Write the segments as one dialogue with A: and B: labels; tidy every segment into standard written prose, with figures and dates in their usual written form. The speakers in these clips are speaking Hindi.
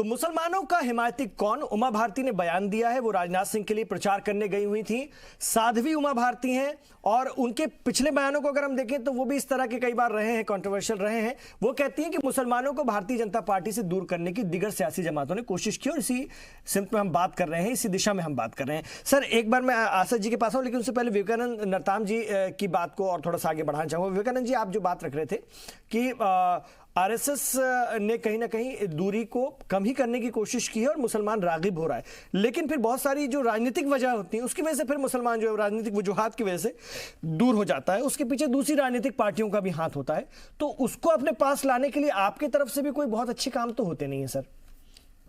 A: तो मुसलमानों का हिमायती कौन? उमा भारती ने बयान दिया है, वो राजनाथ सिंह के लिए प्रचार करने गई हुई थी। साध्वी उमा भारती हैं और उनके पिछले बयानों को अगर हम देखें तो वो भी इस तरह के कई बार रहे हैं, कंट्रोवर्शियल रहे हैं। वो कहती हैं कि मुसलमानों को भारतीय जनता पार्टी से दूर करने की दिगर सियासी जमातों ने कोशिश की और इसी सिमत में हम बात कर रहे हैं, इसी दिशा में हम बात कर रहे हैं। सर एक बार मैं आसद जी के पास आऊं, लेकिन उससे पहले विवेकानंद नरताम जी की बात को और थोड़ा सा आगे बढ़ाना चाहूंगा। विवेकानंद जी, आप जो बात रख रहे थे कि आरएसएस ने कहीं ना कहीं दूरी को कम ही करने की कोशिश की है और मुसलमान रागिब हो रहा है, लेकिन फिर बहुत सारी जो राजनीतिक वजह होती है उसकी वजह से फिर मुसलमान जो है राजनीतिक वजूहात की वजह से दूर हो जाता है। उसके पीछे दूसरी राजनीतिक पार्टियों का भी हाथ होता है, तो उसको अपने पास लाने के लिए आपकी तरफ से भी कोई बहुत अच्छे काम तो होते नहीं है सर?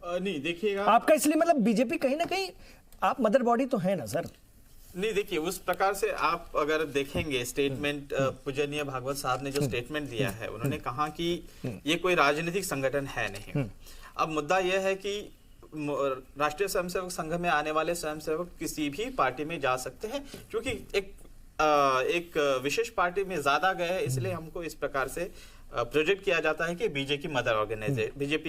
B: नहीं देखिएगा
A: आपका इसलिए मतलब बीजेपी कहीं ना कहीं आप मदर बॉडी तो है ना सर?
B: नहीं, देखिए उस प्रकार से आप अगर देखेंगे स्टेटमेंट, पूजनीय भागवत साहब ने जो स्टेटमेंट दिया है, उन्होंने कहा कि ये कोई राजनीतिक संगठन है नहीं। अब मुद्दा यह है कि राष्ट्रीय स्वयंसेवक संघ में आने वाले स्वयंसेवक किसी भी पार्टी में जा सकते हैं, क्योंकि एक विशेष पार्टी में ज्यादा गए हैं, इसलिए हमको इस प्रकार से प्रोजेक्ट किया जाता है कि बीजेपी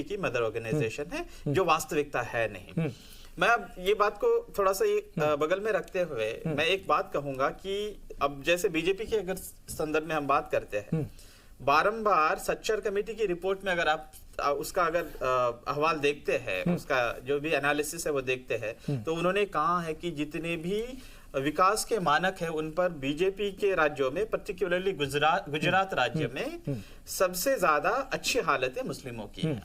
B: की मदर ऑर्गेनाइजेशन है, जो वास्तविकता है नहीं। मैं अब ये बात को थोड़ा सा बगल में रखते हुए मैं एक बात कहूंगा कि अब जैसे बीजेपी के अगर संदर्भ में हम बात करते हैं, बारंबार सच्चर कमेटी की रिपोर्ट में अगर आप उसका अगर अहवाल देखते हैं, उसका जो भी एनालिसिस है वो देखते हैं, तो उन्होंने कहा है कि जितने भी विकास के मानक है उन पर बीजेपी के राज्यों में, पर्टिकुलरली गुजरात राज्य में सबसे ज्यादा अच्छी हालत है मुस्लिमों की है।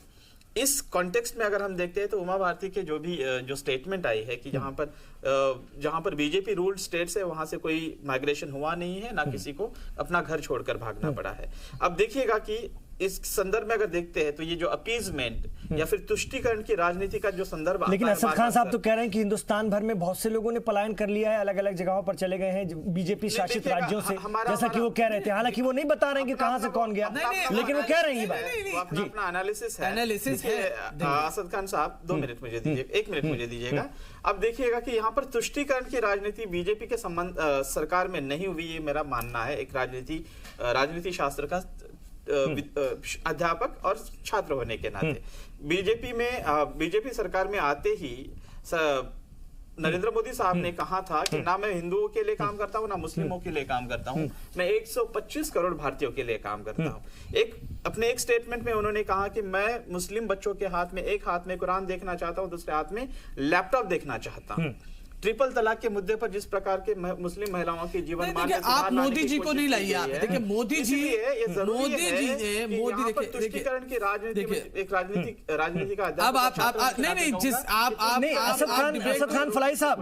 B: इस कॉन्टेक्स्ट में अगर हम देखते हैं तो उमा भारती के जो स्टेटमेंट आई है कि जहां पर बीजेपी रूल्ड स्टेट्स है वहां से कोई माइग्रेशन हुआ नहीं है, ना किसी को अपना घर छोड़कर भागना पड़ा है। अब देखिएगा कि इस संदर्भ में अगर देखते हैं तो ये जो अपीजमेंट या फिर तुष्टीकरण की राजनीति का जो संदर्भ,
A: लेकिन असद खान साहब तो कह रहे हैं कि हिंदुस्तान भर में बहुत से लोगों ने पलायन कर लिया है, अलग अलग जगहों पर चले गए हैं बीजेपी शासित राज्यों से, जैसा कि वो कह रहे थे। हालांकि वो नहीं बता रहे हैं कि कहां से कौन गया, लेकिन वो कह रहे हैं ये बात।
B: अपना एनालिसिस है। असद खान साहब 2 मिनट मुझे दीजिए, 1 मिनट मुझे दीजिएगा। अब देखिएगा कि यहाँ पर तुष्टीकरण की राजनीति बीजेपी के संबंध सरकार में नहीं हुई, ये मेरा मानना है, एक राजनीति शास्त्र का अध्यापक और छात्र होने के नाते। बीजेपी सरकार में आते ही नरेंद्र मोदी साहब ने कहा था कि ना मैं हिंदुओं के लिए काम करता हूं, ना मुस्लिमों के लिए काम करता हूं, मैं 125 करोड़ भारतीयों के लिए काम करता हूं। अपने एक स्टेटमेंट में उन्होंने कहा कि मैं मुस्लिम बच्चों के हाथ में एक हाथ में कुरान देखना चाहता हूं, दूसरे हाथ में लैपटॉप देखना चाहता हूं। ट्रिपल तलाक के मुद्दे पर जिस प्रकार के मुस्लिम महिलाओं के जीवन मान में
C: आप मोदी जी को नहीं लाइए। आप देखिए मोदी जी
B: तुष्टीकरण की राजनीति का
A: अब आप नहीं जिस आप असद खान फलाई साहब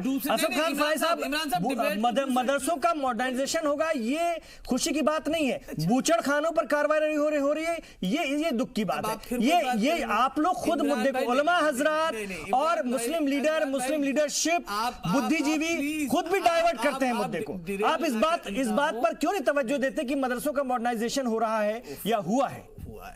A: मदरसों का मॉडर्नाइजेशन होगा, ये खुशी की बात नहीं है। बूचड़ खानों पर कार्रवाई हो रही है, ये दुख की बात है। ये आप लोग खुद मुद्दे को, उलमा हजरात और मुस्लिम लीडरशिप, बुद्धिजीवी खुद भी डाइवर्ट करते हैं मुद्दे को। आप इस बात पर क्यों नहीं तवज्जो देते कि मदरसों का मॉडर्नाइजेशन हो रहा है या हुआ है?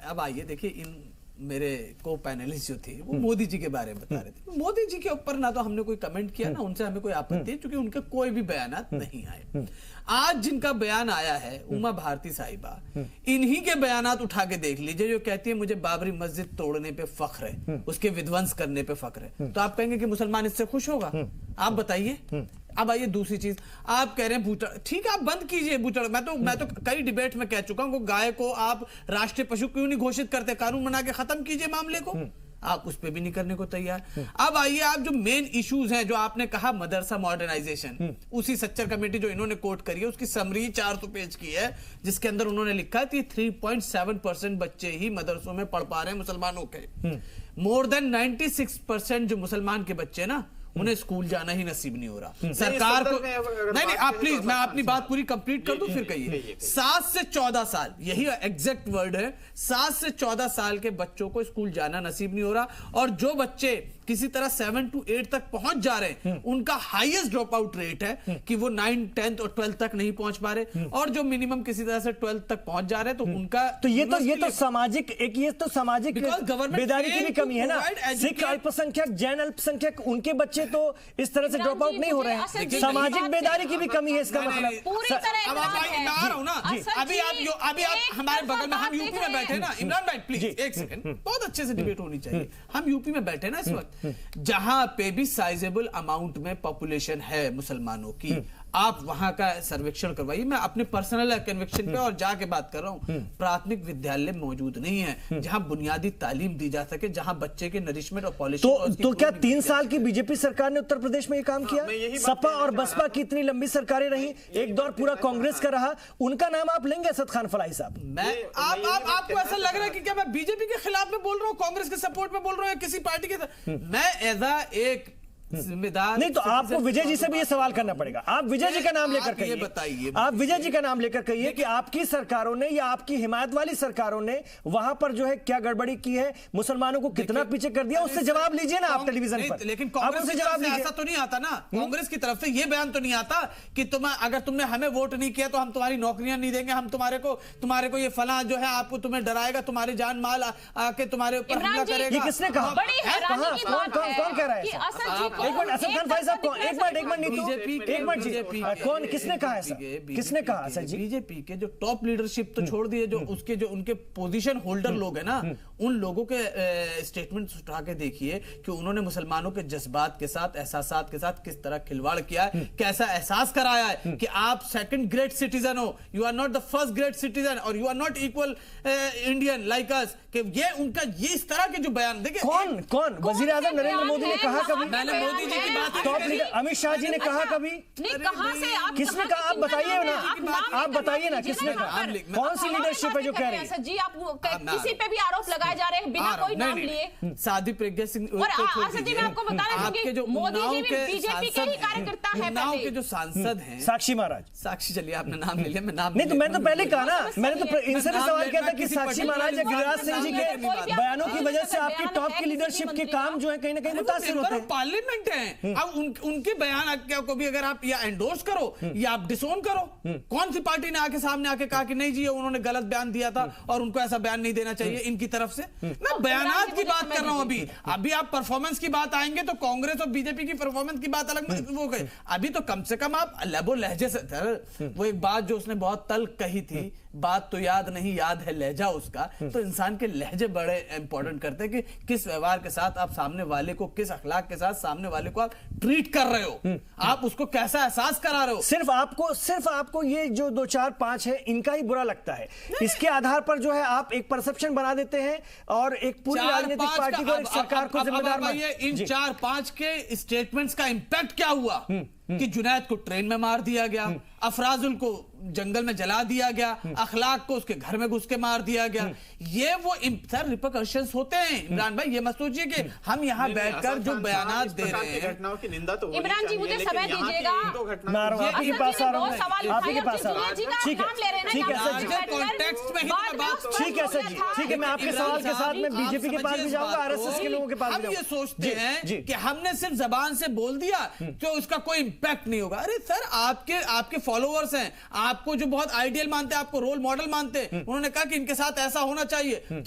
C: अब आइए देखिए, इन मेरे को पैनलिस्ट जो थे वो मोदी जी के बारे में बता रहे थे। मोदी जी के ऊपर ना तो हमने कोई कमेंट किया, ना उनसे हमें कोई आपत्ति है, क्योंकि उनके कोई भी बयानात नहीं आए। आज जिनका बयान आया है उमा भारती साहिबा, इन्हीं के बयानात उठा के देख लीजिए, जो कहती है मुझे बाबरी मस्जिद तोड़ने पे फख्र है, उसके विध्वंस करने पे फख्र है, तो आप कहेंगे कि मुसलमान इससे खुश होगा? आप बताइए। अब आइए दूसरी चीज, आप कह रहे हैं बूचड़, ठीक है आप बंद कीजिए बूचड़। मैं तो कई डिबेट में कह चुका हूं, गाय को आप राष्ट्रीय पशु क्यों नहीं घोषित करते, कानून बना के खत्म कीजिए मामले को। आप उस पे भी नहीं करने को तैयार। अब आइए, आप जो मेन इश्यूज हैं, जो आपने कहा मदरसा मॉडर्नाइजेशन, उसी सच्चर कमेटी जो इन्होंने कोट करी है उसकी समरी 400 पेज की है, जिसके अंदर उन्होंने लिखा है कि 3.7% बच्चे ही मदरसों में पढ़ पा रहे हैं मुसलमानों के। मोर देन 96% जो मुसलमान के बच्चे ना, उन्हें स्कूल जाना ही नसीब नहीं हो रहा। सरकार को नहीं, आप प्लीज, मैं अपनी बात पूरी कंप्लीट कर दूं फिर कहिए। 7 से 14 साल, यही एग्जैक्ट वर्ड है, 7 से 14 साल के बच्चों को स्कूल जाना नसीब नहीं हो रहा। और जो बच्चे किसी तरह 7 to 8 तक पहुंच जा रहे हैं, उनका हाईएस्ट ड्रॉप आउट रेट है कि वो 9, 10 और 12 तक नहीं पहुंच पा रहे। और जो मिनिमम किसी तरह से 12 तक पहुंच जा रहे हैं, तो उनका
A: तो ये तो सामाजिक बेदारी की भी कमी है ना। सिख अल्पसंख्यक, जैन अल्पसंख्यक, उनके बच्चे बच्चे तो इस तरह से ड्रॉप आउट नहीं हो रहे हैं, सामाजिक बेदारी की भी कमी है इसका मतलब।
C: पूरी तरह अब मैं आ रहा हूं ना, अभी आप हमारे बगल में, हम यूपी में बैठे ना, इमरान भाई प्लीज एक सेकंड, बहुत अच्छे से डिबेट होनी चाहिए। हम यूपी में बैठे ना इस वक्त, जहां पे भी साइजेबल अमाउंट में पॉपुलेशन है मुसलमानों की, आप वहां का सर्वेक्षण करवाइए। मैं अपने पर्सनल कन्विक्शन पे और जाके बात कर रहा हूं, प्राथमिक विद्यालय मौजूद नहीं है जहां बुनियादी तालीम दी जा सके, जहां बच्चे के नरिशमेंट और पॉलिश।
A: तो क्या 3 साल की बीजेपी सरकार ने उत्तर प्रदेश में ये काम किया? सपा और बसपा की इतनी लंबी सरकारें रही, एक दौर पूरा कांग्रेस का रहा, उनका नाम आप लेंगे असद खान फलाही साहब?
C: आपको ऐसा लग रहा है कि क्या मैं बीजेपी के खिलाफ में बोल रहा हूं, कांग्रेस के सपोर्ट में बोल रहा हूं, किसी पार्टी के? मैं एज एक जिम्मेदार
A: नहीं, तो आपको विजय जी से भी ये सवाल करना पड़ेगा। आप विजय जी का नाम लेकर कहिए,
C: बताइए,
A: आप विजय जी का नाम लेकर कहिए कि आपकी सरकारों ने या आपकी हिमायत वाली सरकारों ने वहां पर जो है क्या गड़बड़ी की है, मुसलमानों को कितना पीछे कर दिया, उससे जवाब लीजिए ना आप टेलीविजन पर।
C: लेकिन कांग्रेस से जवाब ऐसा तो नहीं आता ना, कांग्रेस की तरफ से ये बयान तो नहीं आता कि अगर तुमने हमें वोट नहीं किया तो हम तुम्हारी नौकरियां नहीं देंगे, हम तुम्हारे को ये फलां जो है आपको तुम्हें डराएगा, तुम्हारे जान माल आके तुम्हारे ऊपर हमला करेगा।
A: ये किसने कहा? कौन कह रहा है? एक मिनट असद खान भाई साहब, एक मिनट नीतू, कौन, किसने कहा ऐसा? किसने कहा सर जी?
C: बीजेपी के जो टॉप लीडरशिप तो छोड़ दिए, जो उसके जो उनके पोजीशन होल्डर लोग हैं ना, उन लोगों के स्टेटमेंट उठा के देखिए कि उन्होंने मुसलमानों के जज्बात के साथ, एहसासात के साथ किस तरह खिलवाड़ किया है, कैसा एहसास कराया है कि आप सेकंड ग्रेड सिटीजन हो, you are not the first grade citizen और you are not equal Indian like us. कि ये उनका ये इस तरह के जो बयान देखिए,
A: कौन वजीर आजम नरेंद्र मोदी ने कहा कभी?
C: मैंने मोदी जी की बात,
A: टॉप लीडर अमित शाह जी ने कहा कभी?
D: कहां से?
A: किसने कहा? आप बताइए ना, आप बताइए ना किसने कहा? कौन सी लीडरशिप है जो कह रही है?
D: जी आप किसी पे भी आरोप लगाए जा रहे हैं बिना कोई नाम लिए।
C: साध्वी प्रज्ञा सिंह,
D: और असद जी मैं आपको बताना
C: आपके जो
D: मोदी जी भी बीजेपी के ही कार्यकर्ता है,
C: उन्नाव के जो सांसद हैं,
A: साक्षी महाराज,
C: साक्षी, चलिए आपने नाम ले लिया, मैं नाम
A: नहीं तो मैंने तो पहले कहा ना, मैंने तो इनसे भी सवाल किया था कि साक्षी महाराज या गिरिराज सिंह जी के बयानों की वजह से आपकी टॉप की लीडरशिप के काम जो है कहीं ना कहीं मुतासिर होते हैं।
C: पार्लियामेंट है, अब उनके बयान को भी अगर आप या एंडोर्स करो या आप डिसोन करो, कौन सी पार्टी ने आके सामने आके कहा कि नहीं जी उन्होंने गलत बयान दिया था और उनको ऐसा बयान नहीं देना चाहिए इनकी तरफ से? मैं बयानात की बात कर रहा हूं। अभी आप परफॉर्मेंस की बात आएंगे तो कांग्रेस और बीजेपी की परफॉर्मेंस की बात अलग वो गई। अभी तो कम से कम आप लबो लहजे से, वो एक बात जो उसने बहुत तल्ख कही थी, बात तो याद नहीं याद है लहजा उसका, तो इंसान के लहजे बड़े इंपॉर्टेंट करते हैं कि किस व्यवहार के साथ आप सामने वाले को, किस अखलाक के साथ सामने वाले को आप ट्रीट कर रहे हो, आप उसको कैसा एहसास करा रहे हो।
A: सिर्फ आपको ये जो 2 4 5 है इनका ही बुरा लगता है, इसके आधार पर जो है आप एक परसेप्शन बना देते हैं और एक पूरी राजनीतिक पार्टी को, सरकार को जिम्मेदार।
C: इन 4-5 के स्टेटमेंट्स का इंपैक्ट क्या हुआ कि जुनैद को ट्रेन में मार दिया गया, अफराजुल को जंगल में जला दिया गया, अखलाक को उसके घर में घुस के मार दिया गया। ये वो सर रिपरकशंस होते हैं। इमरान भाई ये मत सोचिए कि हम यहाँ बैठकर जो बयानात दे रहे हैं,
B: घटनाओं की निंदा तो
D: इमरान जी मुझे समय दीजिएगा,
A: आपके पास आ रहा हूँ, आपके पास आ रहा हूँ। ठीक है सर जी, ठीक है सर जी, ठीक है, मैं आपके सवाल के साथ में बीजेपी के पास भी जाऊंगा, आरएसएस के लोगों के पास भी।
C: हम ये सोचते हैं कि हमने सिर्फ जबान से बोल दिया तो उसका कोई इंपैक्ट नहीं होगा। अरे सर आपके फॉलोअर्स हैं, आपको जो बहुत आइडियल मानते हैं, आपको रोल मॉडल मानते हैं, उन्होंने कहा कि इनके साथ ऐसा होना चाहिए।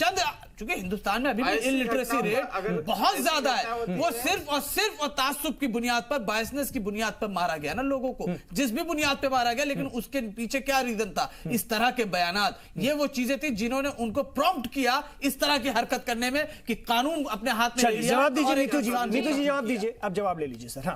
C: चूंकि हिंदुस्तान में अभी भी इलिटरेसी रेट बहुत ज्यादा है, वो सिर्फ और तासुब की बुनियाद पर, बायसनेस की बुनियाद पर मारा गया ना लोगों को, जिस भी बुनियाद पर मारा गया, लेकिन उसके पीछे क्या रीजन था? इस तरह के बयानात, ये वो चीजें थी जिन्होंने उनको प्रॉम्प्ट किया इस तरह की हरकत करने में कि कानून अपने हाथ में ले लिया।
A: जवाब दीजिए नीतू जी, जवाब दीजिए, अब जवाब ले लीजिए सर।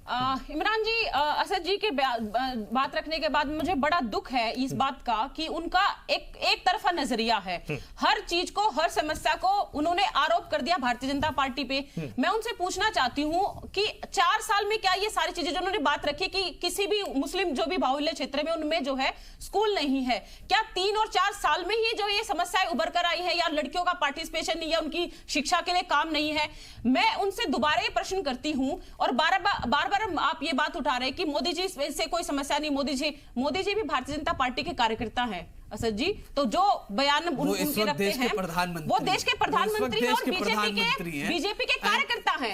A: हाँ
D: इमरान जी, असद जी के बात रखने के बाद मुझे बड़ा दुख है इस बात का कि उनका एक तरफा नजरिया है। हर चीज को, हर समस्या को उन्होंने आरोप कर दिया भारतीय जनता पार्टी पे। मैं उनसे पूछना चाहती हूं कि 4 साल में क्या ये सारी चीजें जो उन्होंने बात रखी कि किसी भी मुस्लिम जो भी बाहुल्य क्षेत्र में उनमें जो है स्कूल नहीं है, क्या 3 और 4 साल में ही जो ये समस्याएं उभर कर आई है, या लड़कियों का पार्टिसिपेशन नहीं है, उनकी शिक्षा के लिए काम नहीं है? मैं उनसे दोबारा ये प्रश्न करती हूं और बार आप ये बात उठा रहे हैं कि मोदी जी से कोई समस्या नहीं, मोदी जी भी भारतीय जनता पार्टी के कार्यकर्ता हैं असद जी, तो जो बयान उनके रखते हैं वो देश के प्रधानमंत्री और बीजेपी के कार्यकर्ता हैं।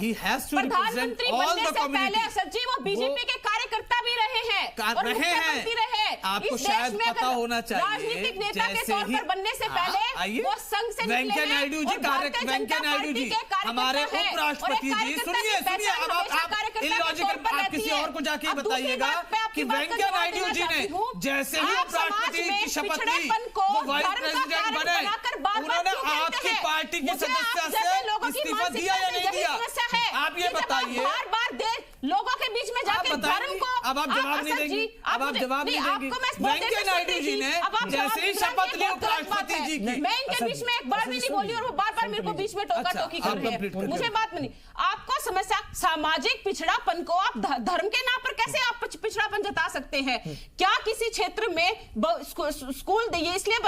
D: प्रधानमंत्री बनने से पहले असद जी वो बीजेपी के कार्यकर्ता भी रहे हैं और मुख्यमंत्री रहे,
C: आपको
D: इस
C: शायद
D: देश में
C: पता होना चाहिए,
D: राजनीतिक नेता के
C: जैसे
D: तौर
C: ही-
D: पर बनने से पहले वो संघ से निकले
C: वेंकैया
D: हैं
C: नायडू जी,
D: और भारतीय जनता
C: वेंकैया नायडू
D: पार्टी
C: जी,
D: के कार्यकर्ता
C: हमारे
D: हैं।
C: उपराष्ट्रपति
D: और एक
C: जी,
D: कार्यकर्ता
C: सुनिए
D: की
C: सुनिए,
D: पहचान
C: अब
D: हमेशा
C: आप
D: कार्यकर्ता के
C: इलॉजिकल,
D: तौर पर
C: आप
D: रहती
C: किसी
D: है।
C: और को जाके
D: अब दूसरी
C: बताइएगा
D: बात मैं आपकी
C: कि
D: बात का
C: वेंकैया
D: जवाब
C: नायडू
D: देना
C: जी ने
D: चाहती हूँ।
C: जैसे ही
D: आप
C: उपराष्ट्रपति
D: समाज में
C: की शपथ ली,
D: पिछड़ेपन को
C: वो वाइस
D: धर्म का
C: प्रेसिडेंट
D: कारण
C: बने,
D: बनाकर बार-बार
C: उन्होंने
D: क्यों कहते
C: आपकी
D: हैं?
C: पार्टी की
D: मुझे
C: सदस्यता
D: आप जैसे लोगों
C: से
D: की
C: इस्तीफा दिया या
D: मानसिकता
C: नहीं
D: में
C: दिया?
D: यही समस्या है
C: आप ये
D: कि जब
C: बताइए।
D: बार-बार लोगों के बीच में जाके
C: बताइए।
D: धर्म को
C: अब आप जवाब नहीं
D: असद
C: देंगी,
D: जी,
C: अब आप
D: मुझे-
C: जवाब नहीं देंगी।
D: आपको मैं बहुत देर
C: वेंकैया
D: से
C: नायडू
D: सुन
C: जी
D: रही
C: ने
D: थी। अब आप
C: जैसे
D: जवाब
C: ही
D: नहीं
C: शपथ
D: देंगे,
C: ली
D: बहुत गलत बात
C: उपराष्ट्रपति
D: है।
C: जी की,
D: मैं इनके बीच में एक बार भी नहीं बोली और वो बार-बार मेरे को बीच में टोका
C: अच्छा,
D: टोकी
C: आप
D: कर रहे
C: complete
D: हैं।
C: करिए।
D: मुझे बात में नहीं, आपको समस्या सामाजिक पिछड़ापन को आप धर्म के नाम पर कैसे आप पिछड़ापन जता सकते हैं? क्या किसी क्षेत्र में स्कूल ये इसलिए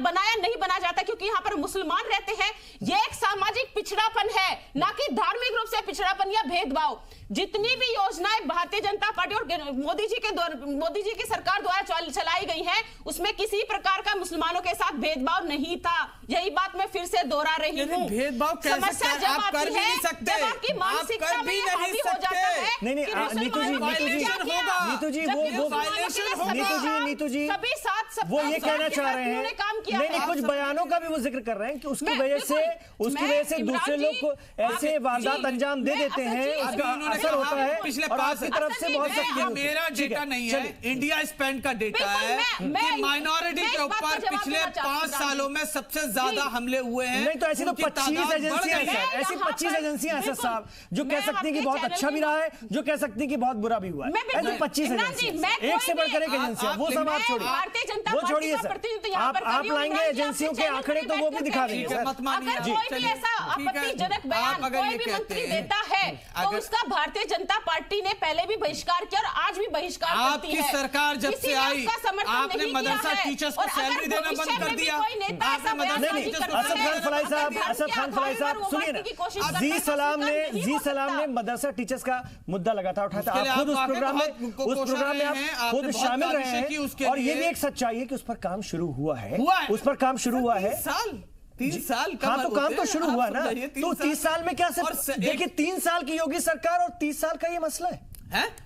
D: बनाया नहीं बना जाता क्योंकि यहाँ पर मुसलमान रहते हैं? ये एक सामाजिक पिछड़ापन है, ना कि धार्मिक रूप से पिछड़ापन या भेदभाव। जितनी भी योजनाएं भारतीय जनता पार्टी और मोदी जी की सरकार द्वारा चलाई गई हैं, उसमें किसी प्रकार का मुसलमानों के साथ भेदभाव नहीं था। यही बात मैं फिर से दोहरा रही हूँ।
C: भेदभाव कैसे
D: समस्या जब
C: आप कर
D: आती
C: भी
D: है,
C: नहीं सकते,
D: जब आपकी मानसिकता
C: आप कर
D: में
C: भी नहीं
D: हावी हो
C: सकते।
D: जाता है
A: नहीं,
D: कि
A: नीतू जी,
D: मुसलमानों ने क्या किया?
C: होगा।
A: नीतू जी,
D: जब
A: वो
D: मुसलमानों के लिए
C: होगा।
A: नीतू जी,
D: सभी साथ सब
A: वो ये
D: साथ
A: कहना
D: के
A: चाह
D: साथ
A: रहे हैं,
D: उन्होंने काम किया
A: नहीं
D: है।
A: कुछ बयानों का भी वो जिक्र कर रहे हैं कि उसकी
D: मैं
A: वजह से
D: बिल्कुल,
A: दूसरे
D: इमरान
A: लोग
D: जी,
A: को ऐसे
D: आप-
A: वारदात
D: जी,
A: अंजाम दे
D: मैं
A: देते
D: असद
A: हैं,
D: जी,
A: उसका
C: अभी उन्होंने
A: असर
C: कहा
A: होता है
C: पिछले
A: और
C: पांच-
A: आपकी तरफ
D: असद
A: से
D: जी,
A: बहुत
D: मैं-
A: सख्ती
C: ये
A: होती है।
C: मेरा
A: ठीक
C: डेटा नहीं है,
A: चलिए।
C: इंडिया स्पेंड का डेटा
D: बिल्कुल,
C: है
D: मैं-
C: कि माइनॉरिटी
D: मैं
C: के
D: इस बात
C: ऊपर
D: का जवाब
C: पिछले
D: देना चाहती हूँ,
C: 5 सालों में सबसे ज्यादा
D: जी।
C: हमले हुए हैं।
A: नहीं तो ऐसी तो
C: उनकी
A: 25
C: तादाद बढ़
A: एजेंसियां
C: गई
A: हैं,
C: है।
A: ऐसी
D: यहाँ
A: 25
D: पर
A: एजेंसियां हैं
D: बिल्कुल,
A: साहब जो कह
D: मैं
A: सकती हैं कि
D: अपने
A: बहुत
D: चैनल
A: अच्छा भी
D: की-
A: रहा है, जो कह सकती हैं कि बहुत बुरा भी हुआ है।
D: मैं बिल्कुल-
A: ऐसी 25
D: इमरान जी,
A: एजेंसियां,
D: मैं
A: एक से
D: कोई
A: बढ़कर एक
D: भी-
A: एजेंसियां, वो
C: आप-
A: सब आप
C: मैं
A: छोड़िए,
D: भारतीय जनता
A: वो
D: पार्टी
A: छोड़िए
D: का
A: सर,
D: प्रतिनिधित्व यहाँ पर कर
A: आप
D: रही हूँ,
A: लाएंगे
D: इमरान जी,
A: एजेंसियों
D: आपके
A: के
D: चैनल
A: आंकड़े
D: पर
A: तो वो भी
D: बैठ
A: दिखा
D: कर
A: देंगे
C: ठीक है,
A: सर।
C: मत मानिए
D: अगर
C: आप।
D: कोई भी
C: चलिए,
D: ऐसा
C: ठीक है।
D: आपत्तिजनक
C: आप
D: बयान
C: अगर
D: कोई
C: ये
D: भी
C: कहते
D: मंत्री
C: हैं-
D: देता है तो
C: अगर-
D: उसका भारतीय जनता पार्टी ने पहले भी बहिष्कार किया और आज भी बहिष्कार करती
C: आपकी
D: है।
C: सरकार जब
D: किसी
C: से
D: ने
C: आई,
D: उसका समर्थन
C: आपने
D: नहीं किया
C: मदरसा
D: है।
C: टीचर्स को
D: और अगर
C: सैलरी देना
D: भविष्य
C: बंद कर
D: में भी
C: दिया।
D: कोई नेता
C: आपने
D: ऐसा
C: मदरसा
D: बयानबाजी
C: टीचर्स को
D: करता
A: असद
D: है,
A: खान फलाई साहब,
D: धर्म
A: असद
D: के
A: खान फलाई
D: आधार पर
A: साहब
D: वो
A: सुनिए
D: बांटने की कोशिश
A: ना,
D: करता
A: जी
D: है,
A: सलाम
D: उसका
A: ने
D: नहीं
A: जी
D: हो
A: सलाम
D: सकता।
A: ने मदरसा टीचर्स का मुद्दा लगातार उठाया था।
C: उसके लिए
A: आप खुद
C: आप
A: उस
C: आगे
A: प्रोग्राम
C: बहुत
A: में
C: कोशिश
A: उस प्रोग्राम में
C: रहे हैं,
A: आप
C: आपने
A: खुद
C: बहुत
A: शामिल रहे
C: काविशें की उसके
A: हैं और ये
C: लिए।
A: भी एक सच्चाई है कि उस पर काम शुरू हुआ है,
C: हुआ है।
A: उस पर काम शुरू हुआ है।
C: 3 साल
A: हाँ तो काम तो शुरू हुआ ना, तो 30 साल में क्या
C: और
A: सिर्फ देखिए 3 साल की योगी सरकार और 30 साल का ये मसला है।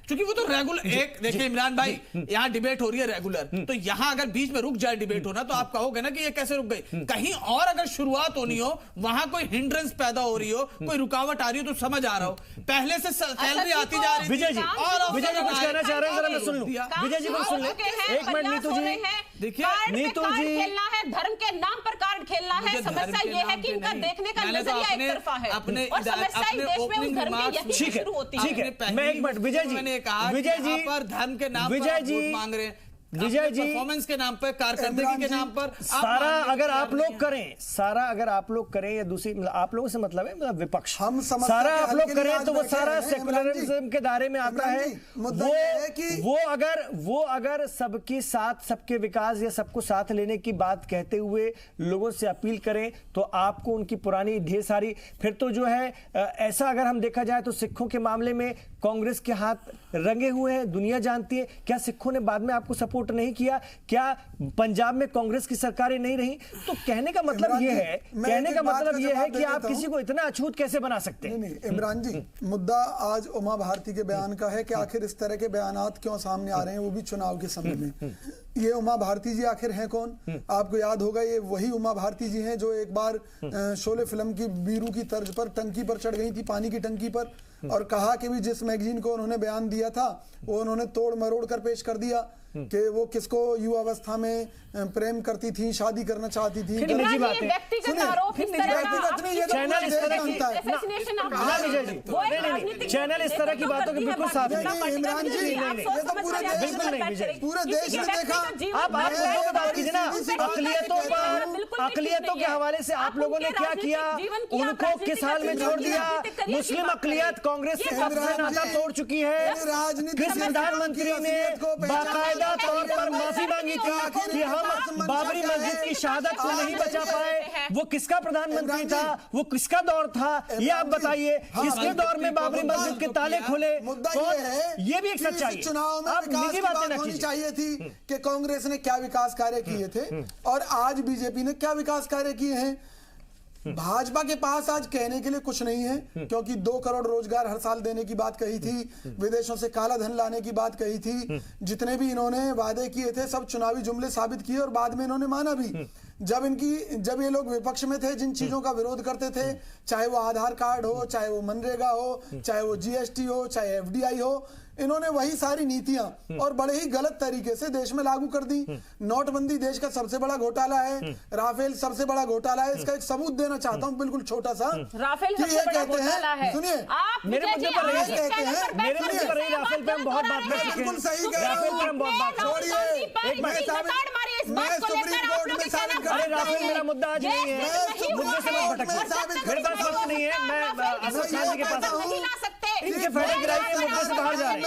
C: क्योंकि वो तो रेगुलर एक देखिए इमरान भाई, यहाँ डिबेट हो रही है रेगुलर, तो यहाँ अगर बीच में रुक जाए डिबेट होना तो आप कहोगे ना कि ये कैसे रुक गई। कहीं और अगर शुरुआत होनी हो, वहां कोई हिंड्रेंस पैदा हो रही हो, कोई रुकावट आ रही हो तो समझ आ रहा हो। पहले से सैलरी आती जा रही थी।
A: विजय जी,
C: और
A: विजय जी कुछ कहना चाह रहे हैं, जरा मैं सुन लूं। विजय जी कुछ सुन लें, एक मिनट नीतू जी।
C: देखिए,
A: नीतू जी,
D: खेलना है, धर्म के नाम पर कार्ड खेलना है।
C: मुझे धर्म
D: समस्या
C: के
D: ये है
C: नाम
D: कि
C: पे
D: इनका
C: नहीं।
D: देखने का
C: मैंने तो
D: नजरिया
C: अपने-
D: एक तरफा है
C: अपने
D: और समस्या इस देश में उस धर्म के यही
A: ठीक है,
D: शुरू होती है।
A: ठीक है। मैं एक मिनट विजय जी,
C: मैंने कहा
A: विजय
C: कि
A: जी,
C: यहाँ पर धर्म के नाम पर
A: विजय
C: आप
A: जी,
C: वोट मांग रहे हैं,
A: विजय जी,
C: परफॉर्मेंस के नाम पर, कारकर्दगी के नाम पर
A: सारा अगर आप लोग करें, सारा अगर आप लोग करें या दूसरी आप लोगों से मतलब है मतलब विपक्ष,
E: हम
A: सारा आप लोग करें तो वो
E: बैठे
A: सारा
E: हैं,
A: सेकुलरिज्म के दायरे में आता
E: इमरान
A: है।
E: जी, मुद्दा ये है कि
A: वो अगर सबकी साथ सबके विकास या सबको साथ लेने की बात कहते हुए लोगों से अपील करें तो आपको उनकी पुरानी ढेर सारी फिर तो जो है ऐसा अगर हम देखा जाए तो सिखों के मामले में कांग्रेस के हाथ रंगे हुए हैं, दुनिया जानती है। क्या सिखों ने बाद में आपको सपोर्ट नहीं किया? क्या पंजाब में कांग्रेस की सरकारें नहीं रही? तो कहने का मतलब ये है, कहने का मतलब ये है कि आप किसी को इतना अछूत कैसे बना सकते हैं?
E: नहीं इमरान जी, मुद्दा आज उमा भारती के बयान का है कि आखिर इस तरह के बयानात क्यों सामने आ रहे हैं, वो भी चुनाव के समय में। ये उमा भारती जी आखिर हैं कौन? आपको याद होगा ये वही उमा भारती जी हैं जो एक बार शोले फिल्म की बीरू की तर्ज पर टंकी पर चढ़ गई थी, पानी की टंकी पर, और कहा कि भी जिस मैगजीन को उन्होंने बयान दिया था वो उन्होंने तोड़ मरोड़ कर पेश कर दिया कि वो किसको युवावस्था में प्रेम करती थी, शादी करना चाहती थी।
A: निजी बात है।
D: व्यक्तिगत आरोप इस तरह का
E: व्यक्तिगत नहीं, ये तो
A: चैनल इस तरह की
D: assassination आप-
A: ना विजय जी,
D: वो एक
A: नहीं, नहीं,
D: राजनीतिक
A: चैनल इस तरह की बातों के बिल्कुल साथ
E: नहीं, नहीं, इमरान जी,
A: नहीं,
D: आप
A: नहीं,
D: सोच
E: ये तो
D: समझ
E: पूरे
D: कर
E: देश
D: बिल्कुल
A: में-
D: बैठ करें।
E: पूरे
D: किसी
E: देश
D: के
E: ने
D: व्यक्तिगत
E: देखा।
D: जीवन
A: आप
D: में
A: मुद्दों पे बात कीजिए ना,
E: सीधी सी बात
A: अकलियतों
E: है,
A: पर,
D: बिल्कुल भी ठीक
A: अकलियतों
D: नहीं
A: के
D: है।
A: हवाले से आप लोगों ने
D: उनके
A: क्या किया?
D: राजनीतिक जीवन की आप
A: उनको
D: राजनीतिक
A: किस हाल में
D: करियर
A: छोड़
D: की
A: दिया?
D: राजनीतिक करियर की
A: मुस्लिम
D: बात
A: अकलियत
D: करें।
A: कांग्रेस से
E: ये
A: कब से
E: इमरान
A: नाता
E: जी,
A: तोड़ चुकी है।
E: राजनीतिक
A: किस प्रधानमंत्री ने बाकायदा तौर पर माफी मांगी थी कि हम बाबरी मस्जिद की शहादत को नहीं बचा पाए? वो किसका प्रधानमंत्री था? वो किसका दौर था? ये आप बताइए। किसके दौर में बाबरी मस्जिद के ताले खुले?
E: मुद्दा ये है,
A: ये भी एक सच्चाई है।
E: चुनाव में
A: आप
E: विकास
A: निजी
E: की
A: बातें
E: बात
A: ना
E: होनी
A: कीजिए।
E: चाहिए थी कि कांग्रेस ने क्या विकास कार्य किए थे और आज बीजेपी ने क्या विकास कार्य किए हैं। भाजपा के पास आज कहने के लिए कुछ नहीं है, क्योंकि 2 करोड़ रोजगार हर साल देने की बात कही थी, विदेशों से काला धन लाने की बात कही थी, जितने भी इन्होंने वादे किए थे सब चुनावी जुमले साबित किए और बाद में इन्होंने माना भी। जब ये लोग विपक्ष में थे, जिन चीजों का विरोध करते थे, चाहे वो आधार कार्ड हो, चाहे वो मनरेगा हो, चाहे वो जीएसटी हो, चाहे एफडीआई हो, इन्होंने वही सारी नीतियां और बड़े ही गलत तरीके से देश में लागू कर दी। नोटबंदी देश का सबसे बड़ा घोटाला है, राफेल सबसे बड़ा घोटाला है। इसका एक सबूत देना चाहता हूं, बिल्कुल छोटा सा।
D: राफेल सबसे बड़ा घोटाला है।
E: सुनिए,
A: मेरे मुद्दे पर रही राफेल पे हम बहुत बात कर चुके हैं।
E: बिल्कुल सही कह रहे
A: राफेल पे हम बहुत बात
E: छोड़िए, मैं सुप्रीम कोर्ट में साबित कर,
A: अरे राफेल मेरा मुद्दा आज नहीं है, मुद्दे से मत भटकिए। मेरे पास वक्त नहीं है, मैं असद खान जी के पास इनके फायदे गिराई के मुद्दे से बाहर जा रहे हैं।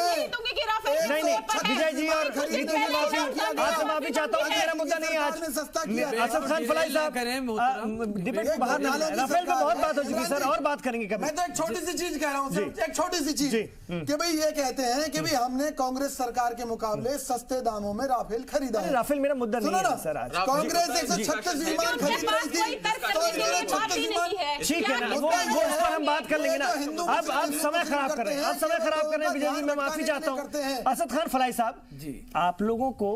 A: नहीं विजय जी और नीतू जी माफी, आज से माफी चाहता हूँ, मेरा मुद्दा नहीं है आज। असद खान फलाई साहब डिबेट से बाहर नहीं, राफेल पे बहुत बात हो चुकी सर, और बात करेंगे कभी।
E: मैं तो एक छोटी सी चीज कह रहा हूँ, एक छोटी सी चीज कि भाई ये कहते हैं कि भाई हमने कांग्रेस सरकार के मुकाबले सस्ते दामों में राफेल खरीदा है।
A: राफेल मेरा मुद्दा नहीं है सर आज।
E: कांग्रेस 136 विमान खरीद रही थी, तो इन्होंने 36 विमान।
A: ठीक है ना, वो उस पर हम बात कर लेंगे ना। अब आप समय खराब कर रहे हैं, आप समय खराब कर रहे हैं विजय जी, मैं माफी चाहता हूँ। असद खान फलाई साहब जी, आप लोगों को,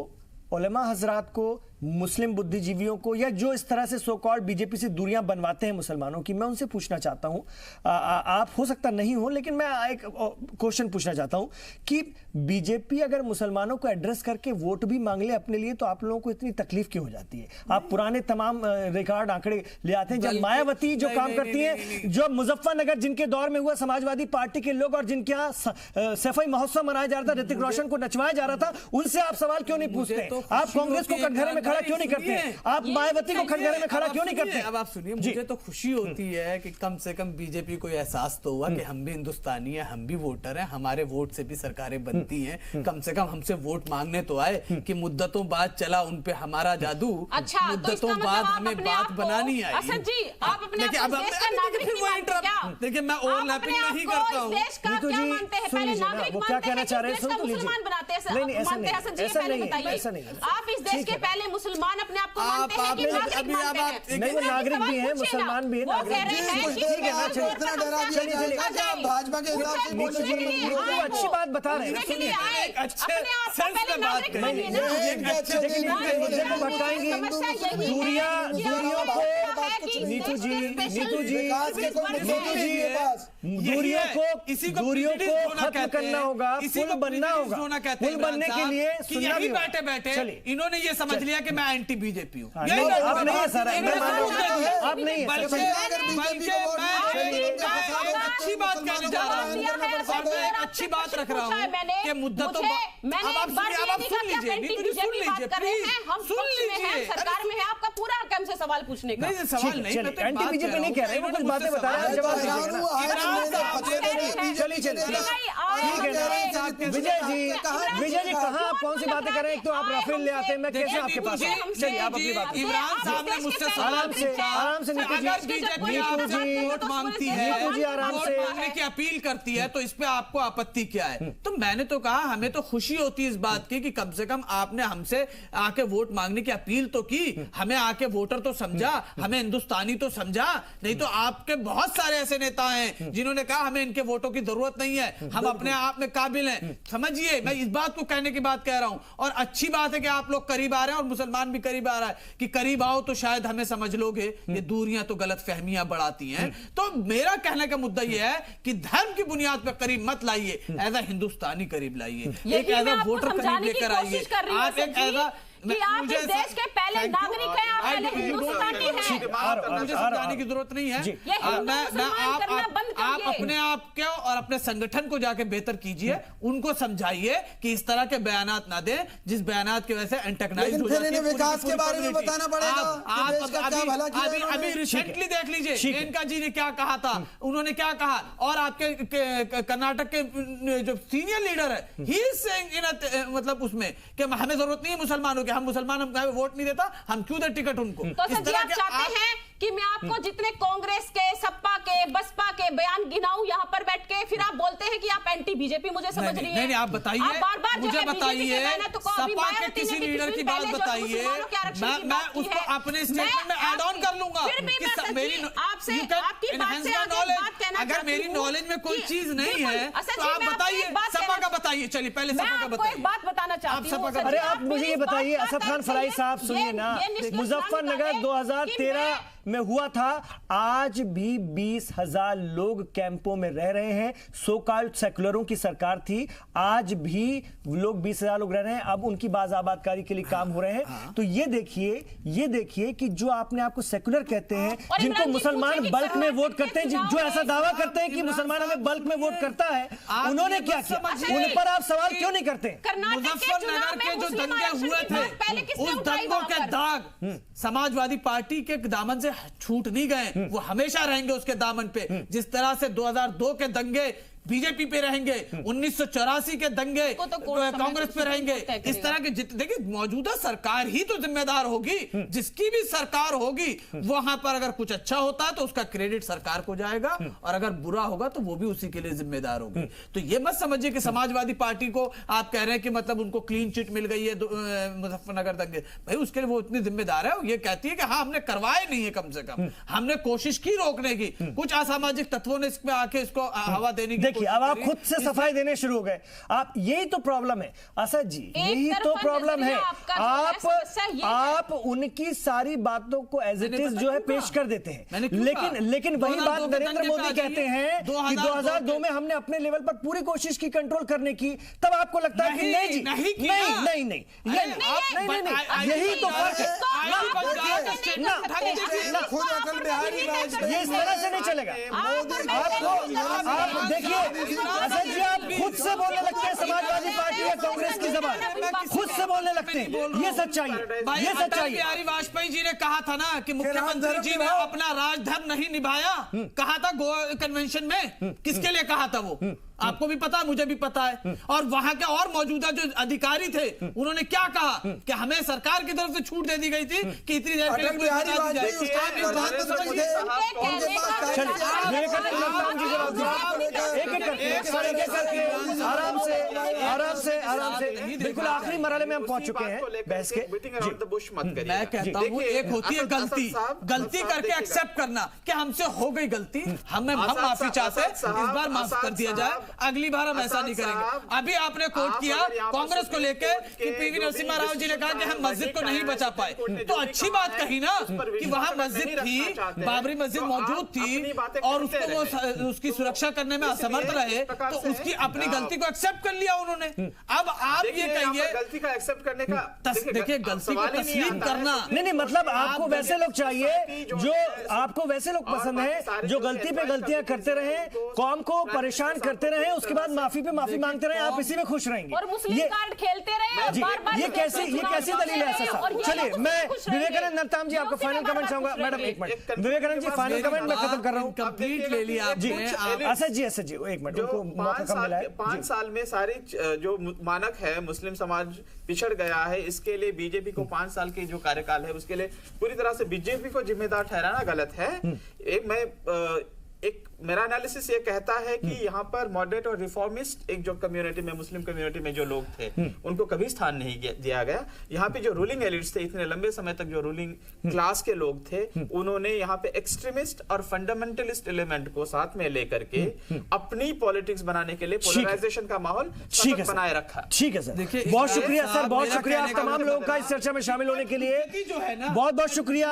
A: उलेमा हजरात को, मुस्लिम बुद्धिजीवियों को, या जो इस तरह से सो कॉल्ड बीजेपी से दूरियां बनवाते हैं मुसलमानों की, मैं उनसे पूछना चाहता हूं, आप हो सकता नहीं हो, लेकिन मैं एक क्वेश्चन पूछना चाहता हूं कि बीजेपी अगर मुसलमानों को एड्रेस करके वोट भी मांग ले अपने लिए, तो आप लोगों को इतनी तकलीफ क्यों हो जाती है? आप पुराने तमाम रिकॉर्ड आंकड़े ले आते हैं। जब मायावती जो काम करती है, जो मुजफ्फरनगर जिनके दौर में हुआ, समाजवादी पार्टी के लोग और जिनके यहाँ सफाई महोत्सव मनाया जा रहा था, ऋतिक रोशन को नचवाया जा रहा था, उनसे आप सवाल क्यों नहीं पूछते? आप कांग्रेस को कटघरे में खड़ा क्यों नहीं करते? आप मायावती को खटघरे में खड़ा क्यों नहीं करते?
C: अब आप सुनिए, मुझे तो खुशी होती है कि कम से कम बीजेपी को एहसास तो हुआ कि हम भी हिंदुस्तानी हैं, हम भी वोटर हैं, हमारे वोट से भी सरकारें बनती हैं। कम से कम हमसे वोट मांगने तो आए कि मुद्दतों बाद चला उन पे हमारा जादू।
D: अच्छा,
C: मुद्दतों बाद हमें बात बनानी आई।
D: असद जी, आप अपने आप को देश का नागरिक नहीं मानते क्या?
C: देखिए, मैं ओवरलैपिंग नहीं करता हूँ।
A: नीतू जी सुन लीजिए ना, वो क्या कहना चाह रहे हैं, सुन तो लीजिए। नहीं, ऐसा नहीं, ऐसा नहीं,
D: आप इस देश के पहले मुसलमान अपने आप को मानते हैं कि
A: नहीं, वो नागरिक भी हैं, मुसलमान भी हैं, नागरिक भी। ठीक है ना, चलिए
E: भाजपा के हिसाब से
A: नीतू जी वो अच्छी बात बता रहे हैं, सुनिए। दूरियों को खत्म करना होगा, पुल बनना होगा। पुल बनने के लिए
C: यही बैठे बैठे इन्होंने ये समझ लिया कि मैं एंटी बीजेपी हूँ।
A: आप नहीं है सर, आप नहीं है।
C: अच्छी बात कहने जा रहा हूँ और मैं एक अच्छी बात रख रहा हूँ कि मुद्दा तो अब आप सुन लीजिए, नीतू जी सुन लीजिए, प्लीज सुन लीजिए।
D: सरकार में है, आपका पूरा काम से सवाल पूछने का।
C: नहीं, सवाल नहीं, मैं तो
A: एंटी बीजेपी नहीं कह रहे, वो कुछ बातें बता रहे हैं, जवाब विजय जी कहाँ आप कौन सी बातें कर रहे हैं? एक तो आप राफेल ले आते हैं, मैं कैसे आपके पास? चलिए आप अपनी बात।
C: इमरान साहब ने मुझसे
A: आराम से नीतू जी
C: वोट मांगती है,
A: नीतू जी आराम से
C: मांगने की अपील करती है, तो इस पे आपको आपत्ति क्या है? तो मैंने तो कहा हमें तो खुशी होती है इस बात की कि कम से कम आपने हमसे आके वोट मांगने की अपील तो की, हमें आके वोटर तो समझा, हमें हिंदुस्तानी तो समझा। नहीं तो आपके बहुत सारे ऐसे नेता हैं जिन्होंने कहा हमें इनके वोटों की जरूरत नहीं है, हम अपने आप में काबिल हैं। समझिए, मैं इस बात को कहने की बात कह रहा हूं। और अच्छी बात है कि आप लोग करीब आ रहे हैं और मुसलमान भी करीब आ रहा है कि करीब आओ तो शायद हमें समझ लोगे। ये दूरियां तो गलत फहमियां बढ़ाती हैं। तो मेरा कहने का मुद्दा यह है कि धर्म की बुनियाद पर करीब मत लाइए, एज अ हिंदुस्तानी करीब लाइए, एक एज अ वोटर करीब लेकर आइए। आप एक एज अ
D: कि आप इस देश के पहले नागरिक हैं, आप पहले हिंदुस्तानी हैं।
C: मुझे समझाने की जरूरत नहीं है। आप अपने आप के और अपने संगठन को जाके बेहतर कीजिए, उनको समझाइए कि इस तरह के बयानात ना दें जिस बयानात की वजह से एंटेगनाइज हो जाती है।
E: विकास के बारे में बताना पड़ेगा।
C: अभी रिसेंटली देख लीजिए मेनका जी ने क्या कहा था, उन्होंने क्या कहा। और आपके कर्नाटक के जो सीनियर लीडर है, ही इज सेइंग मतलब उसमें कि हमें जरूरत नहीं है मुसलमानों, हम मुसलमान, हम वोट नहीं देता, हम क्यों दे टिकट उनको?
D: तो सर जी, आप चाहते हैं कि मैं आपको जितने कांग्रेस के, सपा के, बसपा के बयान गिनाऊं यहाँ पर बैठ के, फिर आप बोलते हैं कि आप एंटी बीजेपी मुझे समझ रही है।
C: नहीं, आप बताइए,
D: बार-बार
C: मुझे बताइए, सपा के किसी लीडर की बात बताइए, मैं उसको अपने स्टेटमेंट में ऐड ऑन कर लूंगा। अगर मेरी नॉलेज में कोई चीज नहीं है तो आप बताइए, सपा का बताइए। चलिए पहले सपा का बताइए।
D: एक बात बताना चाहती हूँ।
A: अरे आप मुझे ये बताइए, असद खान फराई साहब सुनिए ना, मुजफ्फरनगर 2013 में हुआ था, आज भी 20,000 लोग कैंपों में रह रहे हैं। सो कॉल्ड सेकुलरों की सरकार थी, आज भी लोग 20,000 लोग रह रहे हैं। अब उनकी बाज़ाबादकारी के लिए काम हो रहे हैं। तो ये देखिए कि जो आपने आपको सेकुलर कहते हैं, जिनको मुसलमान बल्क में वोट करते हैं, जो ऐसा दावा करते हैं कि मुसलमान हमें बल्क में वोट करता है, उन्होंने क्या किया? उन पर आप सवाल क्यों नहीं करते?
C: मुजफ्फरनगर के जो दंगे हुए थे, उस दंगों के दाग समाजवादी पार्टी के दामन से छूट नहीं गए, वो हमेशा रहेंगे उसके दामन पे। जिस तरह से 2002 के दंगे बीजेपी पे रहेंगे, 1984 के दंगे कांग्रेस पे रहेंगे। इस तरह के देखिए, मौजूदा सरकार ही तो जिम्मेदार होगी। जिसकी भी सरकार होगी, वहां पर अगर कुछ अच्छा होता है तो उसका क्रेडिट सरकार को जाएगा, और अगर बुरा होगा तो वो भी उसी के लिए जिम्मेदार होगी। तो ये मत समझिए कि समाजवादी पार्टी को आप कह रहे हैं कि मतलब उनको क्लीन चिट मिल गई है मुजफ्फरनगर दंगे। भाई उसके लिए वो इतनी जिम्मेदार है, ये कहती है कि हाँ हमने करवाए नहीं है, कम से कम हमने कोशिश की रोकने की। कुछ असामाजिक तत्वों ने इसमें आके इसको हवा देने की।
A: अब आप खुद से सफाई देने शुरू हो गए। आप, यही तो प्रॉब्लम है असद जी, यही तो प्रॉब्लम है। आप उनकी सारी बातों को एज इट इज जो है पेश कर देते हैं, लेकिन वही बात नरेंद्र मोदी कहते हैं कि 2002 में हमने अपने लेवल पर पूरी कोशिश की कंट्रोल करने की। तब आपको लगता है कि नहीं जी, नहीं, यही तो फर्क है। ये इस तरह से नहीं चलेगा। आप देखिए असद जी, आप खुद से बोलने लगते हैं समाजवादी पार्टी या कांग्रेस की जबान, खुद से बोलने लगते हैं। ये सच्चाई है, ये सच्चाई है।
C: बिहारी वाजपेयी जी ने कहा था ना कि मुख्यमंत्री जी ने अपना राजधर्म नहीं निभाया, कहा था गोवा कन्वेंशन में। किसके लिए कहा था वो? आपको भी पता है, मुझे भी पता है। और वहां के और मौजूदा जो अधिकारी थे, उन्होंने क्या कहा कि हमें सरकार की तरफ से छूट दे दी गई थी कि इतनी देर के लिए
A: आराम से बिल्कुल आखिरी मरहले में हम पहुंच चुके हैं बहस के।
C: मैं कहता हूँ एक होती है गलती करके एक्सेप्ट करना कि हमसे हो गई गलती, हम माफी चाहते हैं, इस बार माफ कर दिया जाए, अगली बार हम ऐसा नहीं करेंगे। अभी आपने कोट किया कांग्रेस को लेकर कि पीवी नरसिम्हा राव जी ने कहा कि हम मस्जिद को नहीं बचा पाए, तो अच्छी बात कही ना कि वहां मस्जिद थी, बाबरी मस्जिद मौजूद थी, और उसको वो उसकी सुरक्षा करने में असमर्थ रहे, तो उसकी अपनी गलती को एक्सेप्ट कर लिया उन्होंने। अब आप ये कहिए
B: गलती का एक्सेप्ट करने का,
C: देखिए गलती को तस्लीम करना
A: नहीं, मतलब आपको वैसे लोग चाहिए, जो आपको वैसे लोग पसंद है जो गलती पे गलतियां करते रहे, कौम को परेशान करते रहे, उसके बाद माफी पे माफी मांगते रहे। आप इसी में खुश रहेंगे
D: और मुस्लिम कार्ड खेलते रहे
A: जी। ये कैसी दलील है ऐसा? चलिए, मैं विवेकानंद नरताम जी आपको फाइनल कमेंट चाहूंगा। मैडम एक minute, Vivekananda ji final comment मैं खत्म कर रहा हूँ।
C: कंप्लीट ले लिया
A: जी। असद जी एक मिनट, उनको मौका कम मिला है।
B: 5 साल में सारी जो मानक है, मुस्लिम समाज पिछड़ गया है, इसके लिए बीजेपी को 5 साल के जो कार्यकाल है उसके लिए पूरी तरह से बीजेपी को जिम्मेदार ठहराना गलत है। मेरा एनालिसिस ये कहता है कि यहाँ पर मॉडरेट और रिफॉर्मिस्ट एक जो कम्युनिटी में, मुस्लिम कम्युनिटी में जो लोग थे, उनको कभी स्थान नहीं दिया गया। यहाँ पे जो रूलिंग एलिट्स थे, इतने लंबे समय तक जो रूलिंग क्लास के लोग थे, उन्होंने यहाँ पे एक्सट्रीमिस्ट और फंडामेंटलिस्ट एलिमेंट को साथ में लेकर के अपनी पॉलिटिक्स बनाने के लिए पोलराइजेशन का माहौल बनाए रखा।
A: ठीक है सर, बहुत शुक्रिया सर, बहुत शुक्रिया आप तमाम लोगों का इस चर्चा में शामिल होने के लिए, बहुत बहुत शुक्रिया।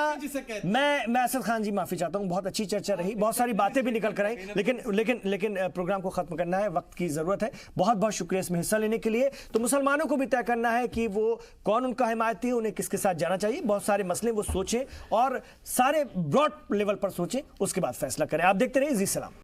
A: मैं असद खान जी माफी चाहता हूँ, बहुत अच्छी चर्चा रही, बहुत सारी बातें भी निकल कर आई, लेकिन प्रोग्राम को खत्म करना है, वक्त की जरूरत है। बहुत बहुत शुक्रिया इसमें हिस्सा लेने के लिए। तो मुसलमानों को भी तय करना है कि वो कौन उनका हिमायती है, उन्हें किसके साथ जाना चाहिए। बहुत सारे मसले वो सोचें और सारे ब्रॉड लेवल पर सोचें, उसके बाद फैसला करें। आप देखते रहिए जी सलाम।